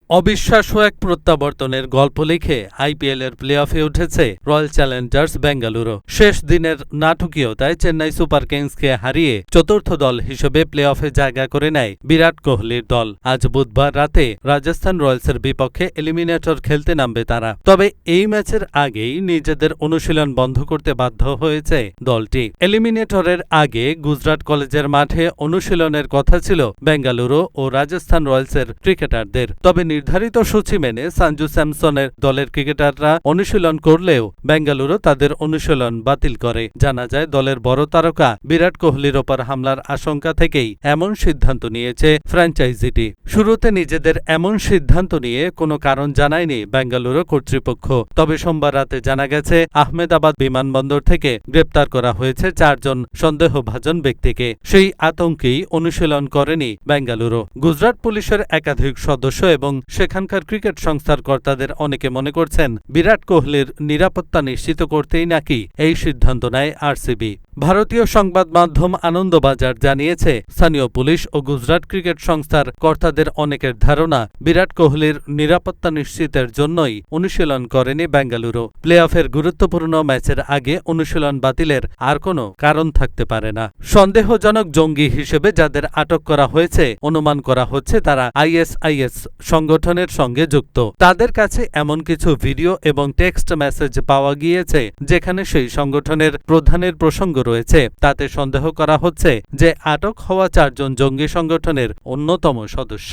অবিশ্বাস্য এক প্রত্যাবর্তনের গল্প লিখে আইপিএলের প্লে অফে উঠেছে রয়্যাল চ্যালেঞ্জার্স বেঙ্গালুরু। শেষ দিনের নাটকীয়তায় চেন্নাই সুপার কিংসকে হারিয়ে চতুর্থ দল হিসেবে প্লে অফে জায়গা করে নেয় বিরাট কোহলির দল। আজ বুধবার রাতে রাজস্থান রয়্যালসের বিপক্ষে এলিমিনেটর খেলতে নামবে তারা। তবে এই ম্যাচের আগেই নিজেদের অনুশীলন বন্ধ করতে বাধ্য হয়েছে দলটি। এলিমিনেটরের আগে গুজরাট কলেজের মাঠে অনুশীলনের কথা ছিল বেঙ্গালুরু ও রাজস্থান রয়্যালসের ক্রিকেটারদের। তবে নির্ধারিত সূচি মেনে সঞ্জু স্যামসনের দলের ক্রিকেটাররা অনুশীলন করলেও বেঙ্গালুরু তাদের অনুশীলন বাতিল করে। জানা যায় দলের বড় তারকা বিরাট কোহলির ওপর হামলার আশঙ্কা থেকেই এমন সিদ্ধান্ত নিয়েছে ফ্র্যাঞ্চাইজিটি। শুরুতে নিজেদের এমন সিদ্ধান্ত নিয়ে কোনো কারণ জানায়নি বেঙ্গালুরু কর্তৃপক্ষ। তবে সোমবার রাতে জানা গেছে আহমেদাবাদ বিমানবন্দর থেকে গ্রেপ্তার করা হয়েছে 4 জন সন্দেহভাজন ব্যক্তিকে। সেই আতঙ্কেই অনুশীলন করেনি বেঙ্গালুরু। গুজরাট পুলিশের একাধিক সদস্য এবং সেখানকার ক্রিকেট সংস্থার কর্তাদের অনেকে মনে করছেন বিরাট কোহলির নিরাপত্তা নিশ্চিত করতেই নাকি এই সিদ্ধান্ত নেয় আরসিবি। ভারতীয় সংবাদ মাধ্যম আনন্দবাজার জানিয়েছে, স্থানীয় পুলিশ ও গুজরাট ক্রিকেট সংস্থার কর্তাদের অনেকের ধারণা বিরাট কোহলির নিরাপত্তা নিশ্চিতের জন্যই অনুশীলন করেনি বেঙ্গালুরু। প্লে অফের গুরুত্বপূর্ণ ম্যাচের আগে অনুশীলন বাতিলের আর কোনো কারণ থাকতে পারে না। সন্দেহজনক জঙ্গি হিসেবে যাদের আটক করা হয়েছে অনুমান করা হচ্ছে তারা আইএসআইএস সংগঠনের সঙ্গে যুক্ত। তাদের কাছে এমন কিছু ভিডিও এবং টেক্সট মেসেজ পাওয়া গিয়েছে যেখানে সেই সংগঠনের প্রধানের প্রসঙ্গ রয়েছে। তাতে সন্দেহ করা হচ্ছে যে আটক হওয়া 4 জন জঙ্গি সংগঠনের অন্যতম সদস্য।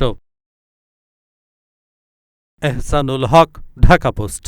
এহসানুল হক, ঢাকা পোস্ট।